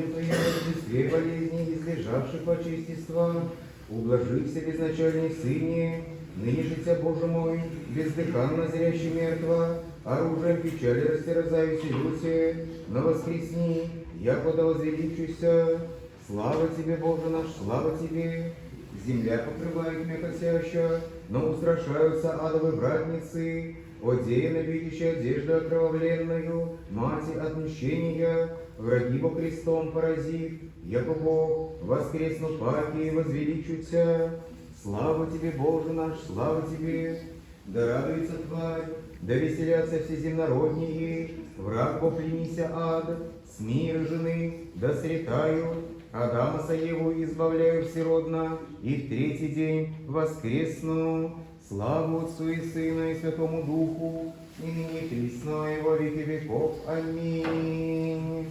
именем Твоим быстрее болезни, излежавших очистества, ублажися безначальный Сыне, ныне житя, Боже мой, бездыханно зрящий мертво, оружием печали растерзающей люте, но воскресни, якуда возвеличуся. Слава Тебе, Боже наш, слава Тебе! Земля покрывает мякотяща, но устрашаются адовы вратницы, одеяна видящая одежду окровавленную, мати отмщения, враги во крестом поразив, яко Бог, воскресну паки и возвеличуся. Слава Тебе, Боже наш, слава Тебе! Да радуется тварь, да веселятся все земнородние, враг попленися ад, с мира жены, да сретают, Адама Саеву избавляю всеродно, и в третий день воскресну. Славу Отцу и Сыну и Святому Духу, и ныне и присно, и во веки веков. Аминь.